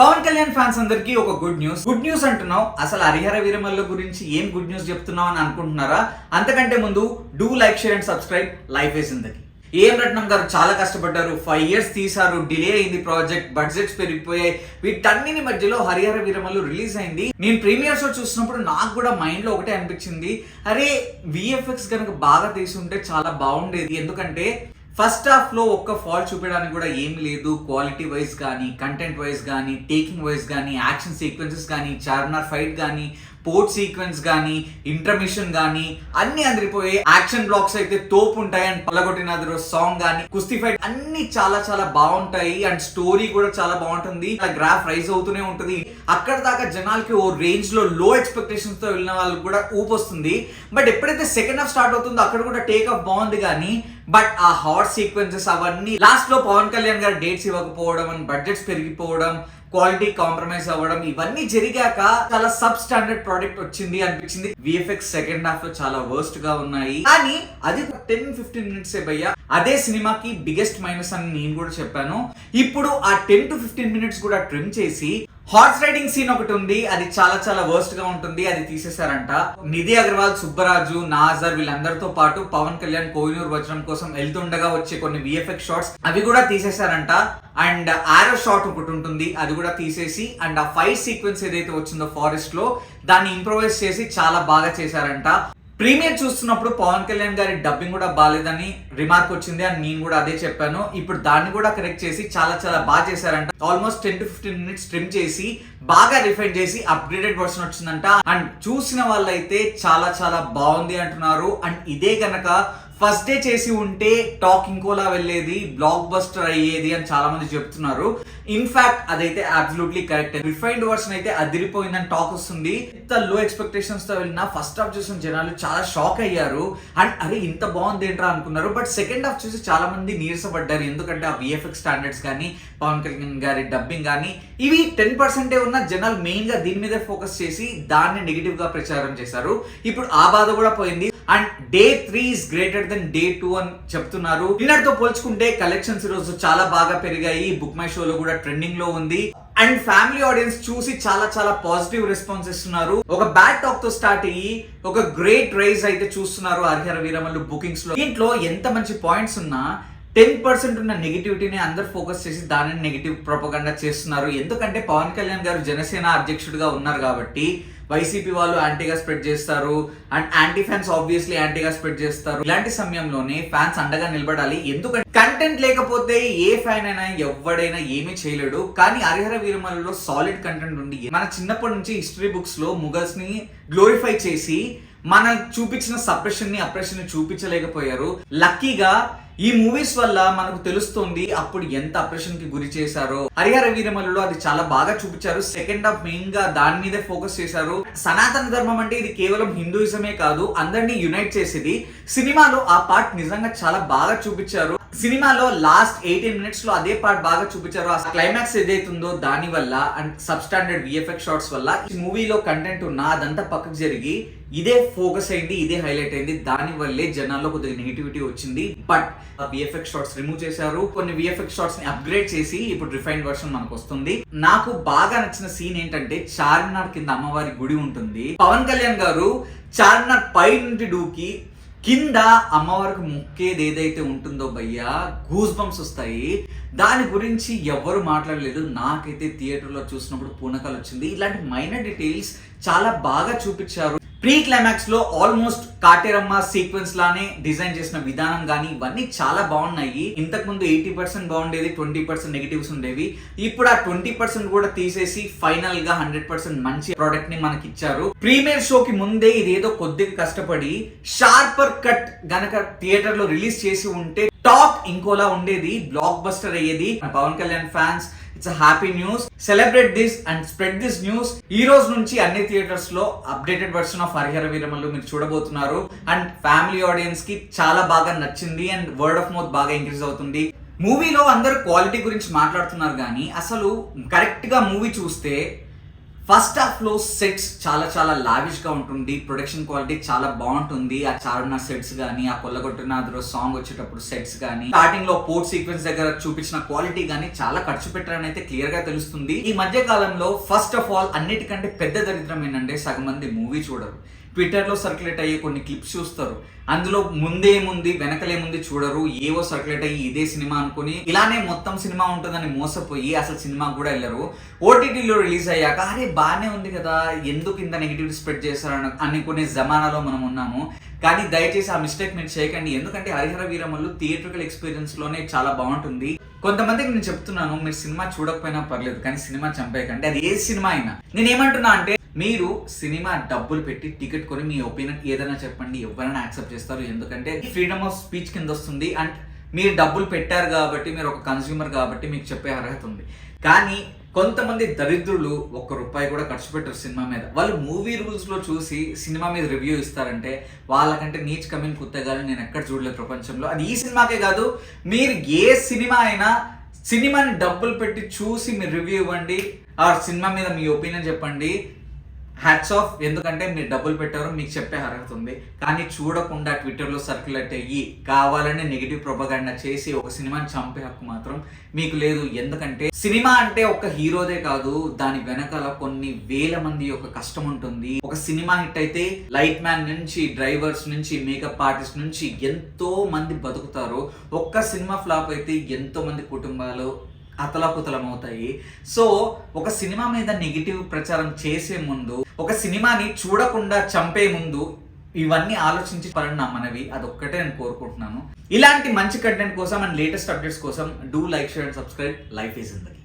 Pawan Kalyan fans అందరికీ ఒక good news అంటున్నావు. అసలు హరిహర వీరమల్లు గురించి ఏం గుడ్ న్యూస్ చెప్తున్నావు అని అనుకుంటున్నారా? అంతకంటే ముందు do like, share and subscribe life is జిందగీ. ఏం రత్నం గారు చాలా కష్టపడ్డారు, 5 years తీసారు, డిలే అయింది ప్రాజెక్ట్, బడ్జెట్స్ పెరిగిపోయాయి. వీటన్నిటి మధ్యలో హరిహర వీరమల్లు రిలీజ్ అయింది. నేను ప్రీమియర్ షో చూసినప్పుడు నాకు కూడా మైండ్ లో ఒకటే అనిపించింది, అరే విఎఫ్ఎక్స్ కనుక బాగా తీసి ఉంటే చాలా బాగుండేది. ఎందుకంటే ఫస్ట్ హాఫ్ లో ఒక్క ఫాల్ట్ చూపించడానికి కూడా ఏమి లేదు. క్వాలిటీ వైజ్ కానీ, కంటెంట్ వైజ్ కానీ, టేకింగ్ వైజ్ కానీ, యాక్షన్ సీక్వెన్సెస్ కానీ, చార్మినార్ ఫైట్ కానీ, పోర్ట్ సీక్వెన్స్ కానీ, ఇంటర్మిషన్ కానీ అన్ని అందరిపోయాయి. యాక్షన్ బ్లాక్స్ అయితే తోపు ఉంటాయి. అండ్ పల్లగొట్టిన సాంగ్ కానీ, కుస్తీ ఫైట్ అన్ని చాలా చాలా బాగుంటాయి. అండ్ స్టోరీ కూడా చాలా బాగుంటుంది. గ్రాఫ్ రైజ్ అవుతూనే ఉంటుంది. అక్కడ దాకా జనాలకి ఓ రేంజ్ లో లో ఎక్స్పెక్టేషన్స్ తో వెళ్ళిన వాళ్ళకి కూడా ఊపొస్తుంది. బట్ ఎప్పుడైతే సెకండ్ హాఫ్ స్టార్ట్ అవుతుందో అక్కడ కూడా టేక్ ఆఫ్ బాగుంది. కానీ బట్ ఆ హాట్ సీక్వెన్సెస్ అవన్నీ లాస్ట్ లో పవన్ కళ్యాణ్ గారు డేట్స్ ఇవ్వకపోవడం, అండ్ బడ్జెట్స్ పెరిగిపోవడం, క్వాలిటీ కాంప్రమైజ్ అవ్వడం, ఇవన్నీ జరిగాక చాలా సబ్ స్టాండర్డ్ ప్రోడక్ట్ వచ్చింది అనిపించింది. విఎఫ్ఎక్స్ సెకండ్ హాఫ్ లో చాలా వర్స్ట్ గా ఉన్నాయి. కానీ అది 10-15 minutes భయ్యా. అదే సినిమాకి బిగ్గెస్ట్ మైనస్ అని నేను కూడా చెప్పాను. ఇప్పుడు ఆ 10 to 15 minutes కూడా ట్రిమ్ చేసి హార్స్ రైడింగ్ సీన్ ఒకటి ఉంది, అది చాలా చాలా వర్స్ట్ గా ఉంటుంది. అది తీసేశారంట. నిధి అగర్వాల్, సుబ్బరాజు, నాజర్ వీళ్ళందరితో పాటు పవన్ కళ్యాణ్ కోహినూర్ వజ్రం కోసం వెళ్తుండగా వచ్చే కొన్ని విఎఫ్ఎక్స్ షాట్స్ అవి కూడా తీసేశారంట. అండ్ ఆరో షాట్ ఒకటి ఉంటుంది, అది కూడా తీసేసి, అండ్ ఆ ఫైట్ సీక్వెన్స్ ఏదైతే వచ్చిందో ఫారెస్ట్ లో దాన్ని ఇంప్రూవైజ్ చేసి చాలా బాగా చేశారంట. ప్రీమియర్ చూస్తున్నప్పుడు పవన్ కళ్యాణ్ గారి డబ్బింగ్ కూడా బాగాలేదని రిమార్క్ వచ్చింది, అని నేను కూడా అదే చెప్పాను. ఇప్పుడు దాన్ని కూడా కరెక్ట్ చేసి చాలా చాలా బాగా చేశారంట. ఆల్మోస్ట్ 10 to 15 minutes ట్రిమ్ చేసి బాగా రిఫైన్ చేసి అప్గ్రేడెడ్ వర్షన్ వచ్చిందంట. అండ్ చూసిన వాళ్ళైతే చాలా చాలా బాగుంది అంటున్నారు. అండ్ ఇదే కనుక ఫస్ట్ డే చేసి ఉంటే టాక్ ఇంకోలా వెళ్ళేది, బ్లాక్ బస్టర్ అయ్యేది అని చాలా మంది చెప్తున్నారు. ఇన్ఫాక్ట్ అదైతే అబ్సల్యూట్లీ కరెక్ట్. రిఫైన్డ్ వర్షన్ అయితే అదిరిపోయిందని టాక్ వస్తుంది. ఇంత లో ఎక్స్పెక్టేషన్స్ తో వెళ్ళిన ఫస్ట్ హాఫ్ చూసిన జనాలు చాలా షాక్ అయ్యారు. అండ్ అరే ఇంత బాగుంది ఏంట్రా అనుకున్నారు. బట్ సెకండ్ హాఫ్ చూసి చాలా మంది నీరసపడ్డారు. ఎందుకంటే ఆ విఎఫ్ఎక్స్ స్టాండర్డ్స్ కానీ, పవన్ కళ్యాణ్ గారి డబ్బింగ్ కానీ ఇవి 10% ఉన్న జనాలు మెయిన్ గా దీని మీద ఫోకస్ చేసి దాన్ని నెగిటివ్ గా ప్రచారం చేశారు. ఇప్పుడు ఆ బాధ కూడా పోయింది. And day 3 is greater than day 2 అని చెప్తున్నారు. నిన్నటితో పోల్చుకుంటే కలెక్షన్స్ ఈరోజు చాలా బాగా పెరిగాయి. బుక్ మై షోలో కూడా ట్రెండింగ్ లో ఉంది. అండ్ ఫ్యామిలీ ఆడియన్స్ చూసి చాలా చాలా పాజిటివ్ రెస్పాన్స్ ఇస్తున్నారు. ఒక బ్యాడ్ టాక్ తో స్టార్ట్ అయ్యి ఒక గ్రేట్ రైజ్ అయితే చూస్తున్నారు హరిహర వీరమల్లు బుకింగ్స్ లో. దీంట్లో ఎంత మంచి పాయింట్స్ ఉన్నా 10% ఉన్న నెగిటివిటీని అందరు ఫోకస్ చేసి దానిని నెగిటివ్ ప్రొపగండా చేస్తున్నారు. ఎందుకంటే పవన్ కళ్యాణ్ గారు జనసేన అధ్యక్షుడిగా ఉన్నారు కాబట్టి వైసీపీ వాళ్ళు యాంటీగా స్ప్రెడ్ చేస్తారు. అండ్ యాంటీ ఫ్యాన్స్ ఆబ్వియస్లీ యాంటీగా స్ప్రెడ్ చేస్తారు. ఇలాంటి సమయంలోనే ఫ్యాన్స్ అండగా నిలబడాలి. ఎందుకంటే కంటెంట్ లేకపోతే ఏ ఫ్యాన్ అయినా ఎవడైనా ఏమీ చేయలేడు. కానీ హరిహర వీరమల్లులో సాలిడ్ కంటెంట్ ఉంది. మన చిన్నప్పటి నుంచి హిస్టరీ బుక్స్ లో ముగల్స్ ని గ్లోరిఫై చేసి మన చూపించిన సప్రెషన్ ని, అప్రెషన్ ని చూపించలేకపోయారు. లక్కీగా ఈ మూవీస్ వల్ల మనకు తెలుస్తుంది అప్పుడు ఎంత అప్రెషన్ కి గురి చేశారో. హరిహర వీరమల్లులో అది చాలా బాగా చూపించారు. సెకండ్ హాఫ్ మెయిన్ గా దాని మీదే ఫోకస్ చేశారు. సనాతన ధర్మం అంటే ఇది కేవలం హిందూయిజమే కాదు, అందరినీ యునైట్ చేసేది. సినిమాలో ఆ పార్ట్ నిజంగా చాలా బాగా చూపించారు. సినిమాలో లాస్ట్ 18 minutes లో అదే పార్ట్ బాగా చూపించారు. ఆ క్లైమాక్స్ ఏదైతుందో దాని వల్ల and sub standard VFX shots వల్ల ఈ మూవీలో కంటెంట్ ఉన్నా అదంతా పక్కకు జరిగి ఇదే ఫోకస్ అయింది, ఇదే హైలైట్ అయింది. దాని వల్లే జనాల్లో కొద్దిగా నెగిటివిటీ వచ్చింది. బట్ విఎఫ్ఎక్స్ షాట్స్ రిమూవ్ చేశారు. కొన్ని విఎఫ్ఎక్స్ షాట్స్ ని అప్గ్రేడ్ చేసి ఇప్పుడు రిఫైన్డ్ వర్షన్ మనకు వస్తుంది. నాకు బాగా నచ్చిన సీన్ ఏంటంటే చార్మినార్ కింద అమ్మవారి గుడి ఉంటుంది. పవన్ కళ్యాణ్ గారు చార్మినార్ పై నుండి డూకి కింద అమ్మవారికి ముక్కేది ఏదైతే ఉంటుందో భయ్యా, గూస్ బంప్స్ వస్తాయి. దాని గురించి ఎవరు మాట్లాడలేదు. నాకైతే థియేటర్లో చూసినప్పుడు పూనకాలు వచ్చింది. ఇలాంటి మైనర్ డీటెయిల్స్ చాలా బాగా చూపించారు. ప్రీ క్లైమాక్స్ లో ఆల్మోస్ట్ కాటేరమ్మ సీక్వెన్స్ లానే డిజైన్ చేసిన విధానం కానీ ఇవన్నీ చాలా బాగున్నాయి. ఇంతకు ముందు 80% బాగుండేది, 20% నెగిటివ్స్ ఉండేవి. ఇప్పుడు ఆ 20% కూడా తీసేసి ఫైనల్ గా 100% మంచి ప్రోడక్ట్ ని మనకి ఇచ్చారు. ప్రీమియర్ షోకి ముందే ఇదేదో కొద్దిగా కష్టపడి షార్పర్ కట్ గనక థియేటర్ లో రిలీజ్ చేసి ఉంటే టాక్ ఇంకోలా ఉండేది, బ్లాక్ బస్టర్ అయ్యేది. Pawan Kalyan fans, it's a happy news. Celebrate this and spread this news. ఈ రోజు నుంచి అన్ని థియేటర్స్ లో updated version of Harihara Veeramallu మీరు చూడబోతున్నారు. అండ్ ఫ్యామిలీ ఆడియన్స్ కి చాలా బాగా నచ్చింది. అండ్ వర్డ్ ఆఫ్ మౌత్ బాగా ఇంక్రీజ్ అవుతుంది. మూవీలో అందరు క్వాలిటీ గురించి మాట్లాడుతున్నారు కానీ అసలు కరెక్ట్ గా మూవీ చూస్తే ఫస్ట్ హాఫ్ లో సెట్స్ చాలా లావిష్ గా ఉంటుంది, ప్రొడక్షన్ క్వాలిటీ చాలా బాగుంటుంది. ఆ చార్మినార్ సెట్స్ గానీ, ఆ కొల్లగొట్టినాథ్రో సాంగ్ వచ్చేటప్పుడు సెట్స్ గానీ, స్టార్టింగ్ లో పోర్ట్ సీక్వెన్స్ దగ్గర చూపించిన క్వాలిటీ గానీ చాలా ఖర్చు పెట్టారని అయితే క్లియర్ గా తెలుస్తుంది. ఈ మధ్య కాలంలో ఫస్ట్ ఆఫ్ ఆల్ అన్నిటికంటే పెద్ద దరిద్రం ఏంటంటే సగం మంది మూవీ చూడరు. ట్విట్టర్ లో సర్క్యులేట్ అయ్యే కొన్ని క్లిప్స్ చూస్తారు, అందులో ముందేముంది వెనకలేముంది చూడరు, ఏవో సర్క్యులేట్ అయ్యి ఇదే సినిమా అనుకుని ఇలానే మొత్తం సినిమా ఉంటుందని మోసపోయి అసలు సినిమా కూడా వెళ్ళరు. ఓటీటీలో రిలీజ్ అయ్యాక అరే బాగానే ఉంది కదా, ఎందుకు ఇంత నెగిటివిటీ స్ప్రెడ్ చేశారని అనుకునే జమానాలో మనం ఉన్నాము. కానీ దయచేసి ఆ మిస్టేక్ మీరు చేయకండి, ఎందుకంటే హరిహర వీరమల్లు థియేట్రికల్ ఎక్స్పీరియన్స్ లోనే చాలా బాగుంటుంది. కొంతమందికి నేను చెప్తున్నాను, మీరు సినిమా చూడకపోయినా పర్లేదు కానీ సినిమా చంపేయకండి, అది ఏ సినిమా అయినా. నేను ఏమంటున్నా అంటే మీరు సినిమా డబ్బులు పెట్టి టికెట్ కొని మీ ఒపీనియన్ ఏదైనా చెప్పండి, ఎవరైనా యాక్సెప్ట్ చేస్తారు. ఎందుకంటే ఫ్రీడమ్ ఆఫ్ స్పీచ్ కింద వస్తుంది. అండ్ మీరు డబ్బులు పెట్టారు కాబట్టి, మీరు ఒక కన్స్యూమర్ కాబట్టి మీకు చెప్పే అర్హత ఉంది. కానీ కొంతమంది దరిద్రులు ₹1 కూడా ఖర్చు పెట్టరు సినిమా మీద. వాళ్ళు మూవీ రూల్స్ లో చూసి సినిమా మీద రివ్యూ ఇస్తారంటే వాళ్ళకంటే నీచ్ కమిన్ కుత్తగాలని నేను ఎక్కడ చూడలేదు ప్రపంచంలో. అది ఈ సినిమాకే కాదు, మీరు ఏ సినిమా అయినా సినిమాని డబ్బులు పెట్టి చూసి మీరు రివ్యూ ఇవ్వండి, ఆ సినిమా మీద మీ ఒపీనియన్ చెప్పండి. హ్యాట్స్ ఆఫ్, ఎందుకంటే మీరు డబ్బులు పెట్టారు, మీకు చెప్పే అర్హత ఉంది. కానీ చూడకుండా ట్విట్టర్లో సర్క్యులేట్ అయ్యి కావాలనే నెగిటివ్ ప్రొపగండా చేసి ఒక సినిమాని చంపే హక్కు మాత్రం మీకు లేదు. ఎందుకంటే సినిమా అంటే ఒక హీరోదే కాదు, దాని వెనకాల కొన్ని వేల మంది యొక్క కష్టం ఉంటుంది. ఒక సినిమా హిట్ అయితే లైట్ మ్యాన్ నుంచి, డ్రైవర్స్ నుంచి, మేకప్ ఆర్టిస్ట్ నుంచి ఎంతో మంది బతుకుతారు. ఒక్క సినిమా ఫ్లాప్ అయితే ఎంతో మంది కుటుంబాలు అతలాకుతలం అవుతాయి. సో ఒక సినిమా మీద నెగిటివ్ ప్రచారం చేసే ముందు, ఒక సినిమాని చూడకుండా చంపే ముందు ఇవన్నీ ఆలోచించి పడిన నా మనవి, అదొక్కటే నేను కోరుకుంటున్నాను. ఇలాంటి మంచి కంటెంట్ కోసం అండ్ లేటెస్ట్ అప్డేట్స్ కోసం do like, share and subscribe life is Zindagi.